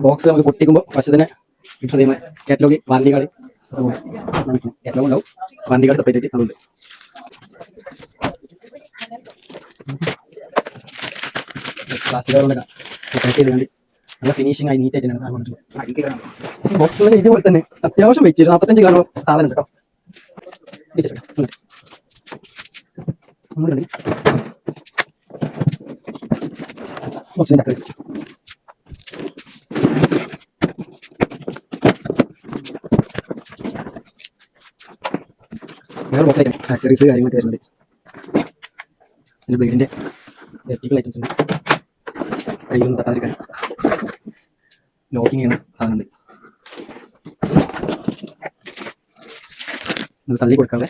Box നമുക്ക് പൊട്ടിക്കുമ്പോൾ first തന്നെ കിട്ടുന്നത് കാറ്റലോഗ് വാറണ്ടി കാർഡ് കാറ്റലോഗ് ഉണ്ടാവും, വാറണ്ടി കാർഡ് സെപ്പറേറ്റ് അതുണ്ട്. പ്ലാസ്റ്റിക് കവർ പാക്ക് ചെയ്തുകൊണ്ട് നല്ല ഫിനിഷിംഗ് ആയി നീറ്റ് ആയിട്ടാണ് ബോക്സ്. ഇതുപോലെ തന്നെ അത്യാവശ്യം വെയിറ്റ് 45 ഗ്രാം സാധനം കേട്ടോ. വേറെ ബോക്സ് ഐറ്റം ആക്സറീസ് കാര്യങ്ങളൊക്കെ വരുന്നത്. പിന്നെ ബ്ലേഡിന്റെ സേഫ്റ്റിക്കൽ ഐറ്റംസ് ഉണ്ട്, കയ്യൊന്നും തട്ടാതിരിക്കാൻ ലോക്കിങ് ചെയ്യുന്ന സാധനമുണ്ട്. ഇത് തള്ളി കൊടുക്കാതെ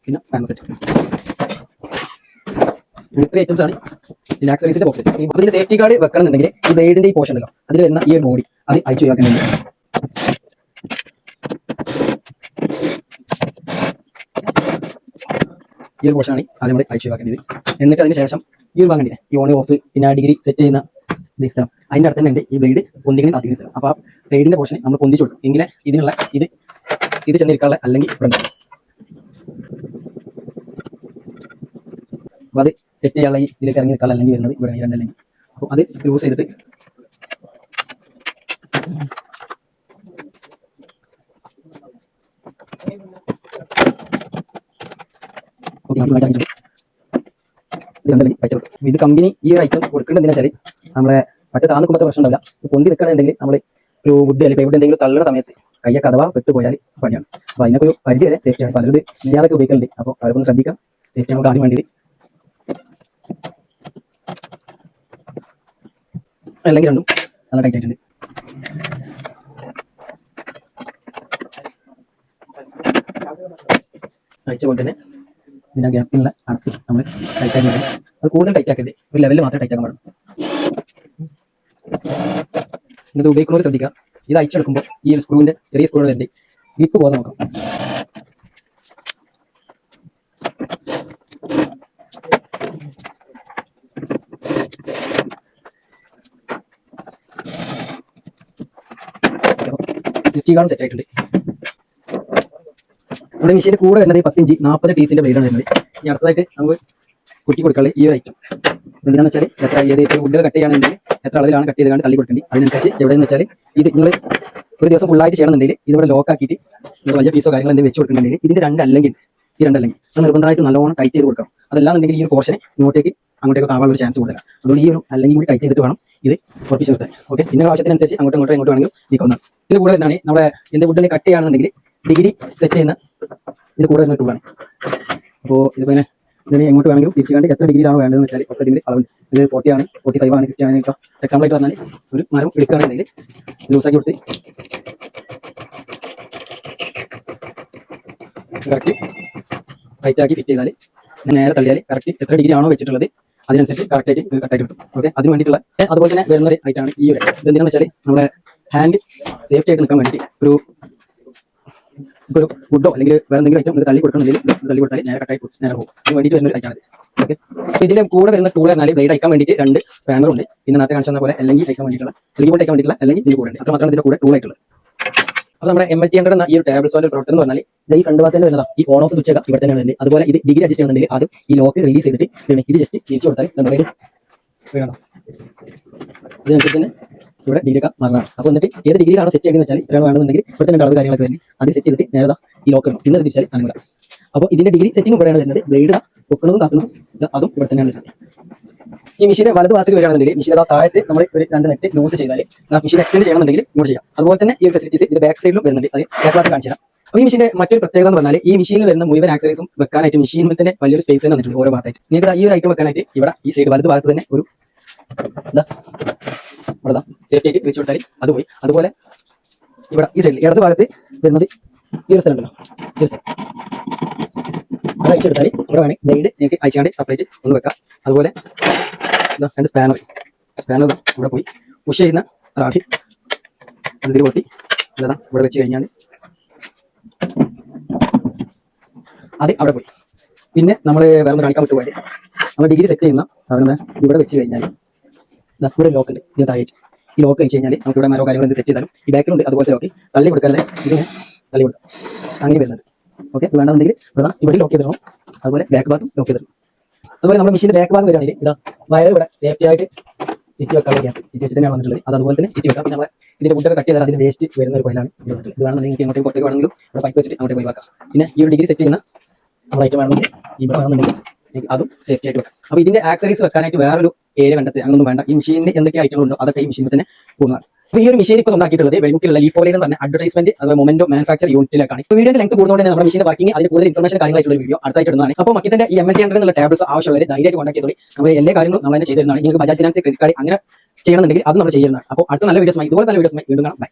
പിന്നെ സ്പാനർ സെറ്റ്. ഇത്ര ഐറ്റംസ് ആണ് ഇതിന്റെ ആക്സറീസിന്റെ ബോക്സ്. ഇതിന്റെ സേഫ്റ്റി കാർഡ് വെക്കണമെന്നുണ്ടെങ്കിൽ ഈ ബ്ലേഡിന്റെ ഈ പോർഷൻ ഉണ്ടല്ലോ, അതിൽ വരുന്ന ഈ ഒരു ബോഡി അത് അയച്ചു ഒഴിവാക്കാൻ വേണ്ടി ഈ ഒരു പോർഷനാണ് ആദ്യം നമ്മൾ അയച്ചു ഒഴിവാക്കേണ്ടത്. എന്നിട്ട് അതിന് ശേഷം ഈ ഒരു ഭാഗം ഈ ഓൺ ഓഫ് പിന്നെ ഡിഗ്രി സെറ്റ് ചെയ്യുന്ന സ്ഥലം അതിന്റെ അടുത്ത് തന്നെ ഉണ്ട് ഈ ബ്ലേഡ് പൊന്തിങ്ങനെ താത്തിക്കുന്ന സ്ഥലം. അപ്പോൾ ആ ബ്ലേഡിന്റെ പോർഷനെ നമ്മൾ പൊന്തിച്ചു കൊടുക്കും, എങ്കിലേ ഇതിനുള്ള ഇത് ചെന്നിരിക്കാനുള്ള അല്ലെങ്കിൽ ഇവിടെ അപ്പോൾ അത് സെറ്റ് ചെയ്യാനുള്ള ഈ ഇതിലേക്ക് ഇറങ്ങി നിൽക്കാനുള്ള അല്ലെങ്കിൽ വരുന്നത് ഇവിടെ രണ്ടല്ലെങ്കിൽ. അപ്പോൾ അത് ലൂസ് ചെയ്തിട്ട് ഇത് കമ്പനി ഈ ഒരു ഐറ്റം കൊടുക്കേണ്ടത് എന്താ വെച്ചാൽ നമ്മളെ മറ്റേ താന്നിക്കുമ്പോൾ പ്രശ്നം ഉണ്ടാവില്ല. പൊന്തി നിൽക്കണമെന്നുണ്ടെങ്കിൽ നമ്മൾ ഒരു വുഡ് അല്ലെങ്കിൽ ഇവിടെ എന്തെങ്കിലും തള്ളുന്ന സമയത്ത് കയ്യൊക്കെ അഥവാ പെട്ടുപോയാൽ പണിയാണ്. അപ്പോൾ അതിനൊക്കെ ഒരു പരിധി വരെ സേഫ്റ്റിയാണ്. പലത് ഇല്ലാതൊക്കെ ഉപയോഗിക്കുന്നുണ്ട്. അപ്പോൾ അവരൊന്ന് ശ്രദ്ധിക്കാം. സേഫ്റ്റി നമുക്ക് ആദ്യം വേണ്ടത് അല്ലെങ്കിൽ രണ്ടും നല്ല ടൈറ്റ് ആയിട്ടുണ്ട്. അയച്ച പോലെ തന്നെ ഇതിൻ്റെ ഗ്യാപ്പിനുള്ള അടക്ക് നമ്മൾ ടൈറ്റ് ആക്കി വേണം. അത് കൂടുതൽ ടൈറ്റ് ആക്കരുത്, ഒരു ലെവലിൽ മാത്രമേ ടൈറ്റ് ആക്കാൻ പാടുള്ളൂ. ഇത് ഉപയോഗിക്കുന്നവർ ശ്രദ്ധിക്കുക. ഇത് അയച്ചെടുക്കുമ്പോൾ ഈ ഒരു സ്ക്രൂവിൻ്റെ ചെറിയ സ്ക്രൂ വരുന്നുണ്ട്, ഗ്രിപ്പ് പോകാതെ നോക്കാം. സെറ്റി കാർഡും സെറ്റ് ആയിട്ടുണ്ട്. നമ്മുടെ മെഷീൻ്റെ കൂടെ വരുന്നത് 10 ഇഞ്ച് 40 പീസിന്റെ ബ്ലേഡാണ് വരുന്നത്. ഇനി അടുത്തതായിട്ട് നമുക്ക് കുറ്റി കൊടുക്കാനുള്ള ഈ ഒരു ഐറ്റം എന്താണെന്ന് വെച്ചാൽ എത്ര ഏത് വുഡ് കട്ട് ചെയ്യുകയാണെങ്കിൽ എത്ര അളവിലാണ് കട്ട് ചെയ്ത് തള്ളി കൊടുക്കേണ്ടത്. അതിനനുസരിച്ച് എവിടെയെന്ന് വെച്ചാൽ ഇത് നിങ്ങൾ ഒരു ദിവസം ഫുള്ളായിട്ട് ചെയ്യണമെന്നുണ്ടെങ്കിൽ ഇതിവിടെ ലോക്ക് ആക്കിയിട്ട് നിങ്ങൾ വലിയ പീസോ കാര്യങ്ങൾ എന്തെങ്കിലും വെച്ച് കൊടുക്കുന്നുണ്ടെങ്കിൽ ഇതിന്റെ രണ്ടല്ലെങ്കിൽ അത് നിർബന്ധമായിട്ട് നല്ലോണം ടൈറ്റ് ചെയ്ത് കൊടുക്കണം. അതല്ലാന്നുണ്ടെങ്കിൽ ഈ ഒരു പോർഷനെ ഇങ്ങോട്ടേക്ക് അങ്ങോട്ടേക്ക് ആവാനുള്ള ഒരു ചാൻസ് കൂടുതലാണ്. അതുകൊണ്ട് ഈ ഒരു അല്ലെങ്കിൽ കൂടി ടൈറ്റ് ചെയ്തിട്ട് വേണം ഇത് ഉറപ്പിച്ച് നിർത്താൻ. ഓക്കെ, പിന്നെ ആവശ്യത്തിനനുസരിച്ച് അങ്ങോട്ടും വേണമെങ്കിലും നീക്കാവുന്നതാണ്. ഇതിന് കൂടെ വരുന്നതാണ് നമ്മുടെ ഇതിന്റെ വുഡിനെ കട്ട് ചെയ്യുകയാണെന്നുണ്ടെങ്കിൽ ഡിഗ്രി സെറ്റ് ചെയ്യുന്ന ഇത് കൂടെ വരുന്ന ടൂളാണ്. അപ്പോൾ ഇതിനെ എങ്ങോട്ട് വേണമെങ്കിലും തിരിച്ചു കണ്ട് എത്ര ഡിഗ്രിയിലാണ് വേണ്ടതെന്ന് വെച്ചാൽ ഒക്കെ ഇതിൽ അളവുണ്ട്. ഇത് 40 ആണ്, 45 ആണ്, 50 ആണ്. ഇപ്പോൾ എക്സാമ്പിൾ ആയിട്ട് പറഞ്ഞാൽ ഒരു മരം എടുക്കുകയാണെന്നുണ്ടെങ്കിൽ ലൂസാക്കി കൊടുത്ത് കറക്റ്റ് ടൈറ്റ് ആക്കി ഫിറ്റ് ചെയ്താൽ നേരെ തള്ളിയാൽ കറക്റ്റ് എത്ര ഡിഗ്രി ആണോ വെച്ചിട്ടുള്ളത് അതിനനുസരിച്ച് കറക്റ്റായിട്ട് കട്ടായിട്ട് കിട്ടും. ഓക്കെ, അതിന് വേണ്ടിയിട്ടുള്ള അതുപോലെ തന്നെ വരുന്നൊരു ഐറ്റാണ് ഈ ഒരു ഇതെന്താണെന്ന് വെച്ചാൽ നമ്മുടെ ഹാൻഡ് സേഫ്റ്റി ആയിട്ട് നിൽക്കാൻ വേണ്ടിയിട്ട് ഒരു വുഡോ അല്ലെങ്കിൽ വേറെ എന്തെങ്കിലും ഐറ്റം തള്ളി കൊടുക്കണമെങ്കിൽ തള്ളി കൊടുത്താൽ നേരെ കട്ടായി നേരെ പോകും. അതിന് വേണ്ടിയിട്ട് വരുന്ന ഒരു ഐറ്റാണ്. ഓക്കെ, ഇതിന്റെ കൂടെ വരുന്ന ടൂൾ എന്നാൽ ബ്ലേഡ് അയക്കാൻ വേണ്ടിയിട്ട് 2 സ്പാനർ ഉണ്ട്. പിന്നെ നേരത്തെ കാണിച്ച പോലെ അല്ലെങ്കിൽ അയക്കാൻ വേണ്ടിയിട്ടുള്ള അല്ലെങ്കിൽ അയക്കാൻ വേണ്ടിയിട്ടുള്ള അല്ലെങ്കിൽ ഇതിന് കൂടെ ഉണ്ട്. അത്ര മാത്രമാണ് ഇതിന്റെ കൂടെ ടൂൾ ആയിട്ടുള്ളത്. അപ്പോൾ നമ്മുടെ MLT100 എന്ന ഈ ഒരു ടേബിൾ സോൾവ് പ്രവർത്തനം എന്ന് പറഞ്ഞാൽ ഈ ഫ്രണ്ട് ഭാഗത്ത് തന്നെ വരുന്നതാണ്. ഈ ഓൺ ഓഫ് സ്വിച്ച് ഒക്കെ ഇവിടെ തന്നെ വരുന്നത്. അതുപോലെ ഇത് ഡിഗ്രി അഡ്ജസ്റ്റ് ചെയ്യണമെങ്കിൽ ആദ്യം ഈ ലോക്ക് റിലീസ് ചെയ്തിട്ട് ഇത് ജസ്റ്റ് തിരിച്ചു കൊടുത്താൽ വേണം. ഇതിനനുസരിച്ച് തന്നെ ഇവിടെ ഡിഗ്രി ഒക്കെ മാറണം. അപ്പോൾ എന്നിട്ട് ഏത് ഡിഗ്രിയിലാണ് സെറ്റ് ചെയ്യുന്നത് വെച്ചാൽ ഇത്രയാണ് വേണമെന്നുണ്ടെങ്കിൽ ഇവിടെ തന്നെ അളവ് കാര്യങ്ങളൊക്കെ തന്നെ അത് സെറ്റ് ചെയ്തിട്ട് നേരെ ഈ ലോക്ക് ഇടണം. പിന്നെ അത് തിരിച്ചാൽ അങ്ങനെ. അപ്പോൾ ഇതിന്റെ ഡിഗ്രി സെറ്റിംഗ് ഇവിടെയാണ് വരുന്നത്. ബ്ലേഡ് വെക്കുന്നതും കാക്കുന്നതും അതും ഇവിടെ തന്നെയാണ് വരുന്നത്. ഈ മെഷീന്റെ വലത് ഭാഗത്തേക്ക് വരികയാണെന്നുണ്ടെങ്കിൽ മെഷീൻ താഴത്ത് നമ്മൾ ഒരു 2 നെറ്റ് ലൂസ് ചെയ്താൽ മെഷീൻ എക്സ്റ്റെൻഡ് ചെയ്യണമെന്നുണ്ടെങ്കിൽ ഇങ്ങോട്ട് ചെയ്യാം. അതുപോലെ തന്നെ ഈ ഒരു ഫെസിലിറ്റീസ് ഇത് ബാക്ക് സൈഡിലും വരുന്നുണ്ട്. അത് ബാക്ക് ഭാഗത്ത് കാണിച്ചു തരാം. അപ്പോൾ ഈ മെഷീന്റെ മറ്റൊരു പ്രത്യേകത എന്ന് പറഞ്ഞാൽ ഈ മെഷീനിൽ വരുന്ന മുഴുവൻ ആക്സറീസും വെക്കാനായിട്ട് മെഷീനിൽ തന്നെ വലിയൊരു സ്പേസ് തന്നെ വന്നിട്ടുണ്ട് ഓരോ ഭാഗത്തായിട്ട്. നിങ്ങൾക്ക് ഈ ഒരു ഐറ്റം വെക്കാനായിട്ട് ഇവിടെ ഈ സൈഡ് വലത് ഭാഗത്ത് തന്നെ ഒരു ഇവിടെ സേഫ്റ്റി ആയിട്ട് വെച്ച് കൊടുത്താൽ അത് പോയി. അതുപോലെ ഇവിടെ ഈ സൈഡിൽ ഇടത് ഭാഗത്ത് വരുന്നത് ഈ ഒരു സ്ഥലം ഉണ്ടല്ലോ, ഈ സ്ഥലം അത് അയച്ചെടുത്താൽ ഇവിടെ വേണമെങ്കിൽ ബ്ലേഡ് നിങ്ങൾക്ക് അയച്ചാണ്ട് സെപ്പറേറ്റ് ഒന്ന് വെക്കാം. അതുപോലെ 2 സ്പാനർ ഇവിടെ പോയി പുഷ് ചെയ്യുന്ന ഒരാൾ ഇതിൽ കൊത്തി ഇവിടെ വെച്ച് കഴിഞ്ഞാൽ അത് അവിടെ പോയി. പിന്നെ നമ്മൾ വേറെ ഒന്ന് കാണിക്കാൻ പറ്റുപോലെ നമ്മൾ ഡിഗ്രി സെറ്റ് ചെയ്യുന്ന സാധനം ഇവിടെ വെച്ച് കഴിഞ്ഞാൽ ഇവിടെ ലോക്ക് ഉണ്ട്, ഇത് താഴെ ഈ ലോക്ക് വെച്ച് കഴിഞ്ഞാൽ നമുക്ക് ഇവിടെ മരോ കാര്യങ്ങൾ എന്ത് സെറ്റ് ചെയ്താലും ഈ ബാക്കിലുണ്ട് അതുപോലത്തെ ലോക്ക് തള്ളി കൊടുക്കാതെ ഇതിനെ തള്ളി കൊടുക്കും, അങ്ങനെ വരുന്നുണ്ട്. ഓക്കെ, വേണമെന്നുണ്ടെങ്കിൽ ഇവിടെ ലോക്ക് ചെയ്തിടണം, അതുപോലെ ബാക്ക് ഭാഗത്തും ലോക്ക് ചെയ്തിടണം. അതുപോലെ നമ്മുടെ മെഷീൻ്റെ ബാക്ക് ഭാഗം വരികയാണെങ്കിൽ ഇതാ വയർ ഇവിടെ സേഫ്റ്റി ആയിട്ട് ചുറ്റി വെക്കാനുള്ള ഗ്യാപ്പ് ചുറ്റി വെച്ചിട്ട് തന്നെയാണ് വന്നിട്ടുള്ളത്. അത് അതുപോലെ തന്നെ ചുറ്റി വെക്കാം. പിന്നെ നമ്മളെ ഇതിന്റെ ഫുഡൊക്കെ കട്ട് ചെയ്താൽ അതിന് വേസ്റ്റ് വരുന്ന ഒരു കോയിലാണ് ഇത് വന്നിട്ടുള്ളത്. ഇത് വേണമെന്നുണ്ടെങ്കിൽ എങ്ങോട്ടേക്ക് പുറത്തേക്ക് വേണമെങ്കിലും ഇവിടെ പൈപ്പ് വെച്ചിട്ട് അങ്ങോട്ടേക്ക് ഒഴിവാക്കാം. പിന്നെ ഈ ഒരു ഡിഗ്രി സെറ്റ് ചെയ്യുന്ന നമ്മൾ ഐറ്റം വേണമെങ്കിൽ ഇവിടെ വേണമെന്നുണ്ടെങ്കിൽ അതും സേഫ്റ്റി ആയിട്ട് വെക്കാം. അപ്പോൾ ഇതിന്റെ ആക്സറീസ് വെക്കാനായിട്ട് വേറൊരു ഏരിയ കണ്ടെത്തി അങ്ങനൊന്നും വേണ്ട. ഈ മെഷീനിൽ എന്തൊക്കെ ഐറ്റങ്ങളുണ്ടോ അതൊക്കെ ഈ മെഷീനിൽ തന്നെ പോകുന്നതാണ്. അപ്പോൾ ഈ ഒരു മെഷീൻ ഇപ്പോൾ ഉണ്ടാക്കിയിട്ടുള്ളത് വെളിമുക്കിലുള്ള ലീഫോലി എന്ന് പറഞ്ഞ അഡ്വർടൈസ്മെന്റ് അതുപോലെ മൊമെന്റോ മാനുഫാക്ചർ യൂണിറ്റിലേക്കാണ്. ഇപ്പോൾ വീഡിയോയുടെ ലെങ്ത് കൂടുന്നതുകൊണ്ട് നമ്മുടെ മെഷീന്റെ വർക്കിംഗ് അതിന് കൂടുതൽ ഇൻഫർമേഷൻ കാര്യങ്ങളായിട്ടുള്ള വീഡിയോ അടുത്തായിട്ട് ഇടുന്നതാണ്. അപ്പോൾ മക്കിന്റെ ഈ MLT എന്നുള്ള ടാബ്ലറ്റ്സ് ആവശ്യമുള്ളവർ ധൈര്യമായിട്ട് കോൺടാക്ട് ചെയ്തോളി. നമ്മൾ എല്ലാ കാര്യങ്ങളും നമ്മൾ തന്നെ ചെയ്തിരുന്നതാണ്. നിങ്ങൾക്ക് ബജാജ് ഫിനാൻസ് ക്രെഡിറ്റ് കാർഡ് അങ്ങനെ ചെയ്യണമെന്നുണ്ടെങ്കിൽ അത് നമ്മൾ ചെയ്യുന്നതാണ്. അപ്പോൾ അടുത്ത നല്ല വീഡിയോസുമായി ഇതുപോലെ നല്ല വീഡിയോസുമായി വീണ്ടും കാണാം. ബൈ.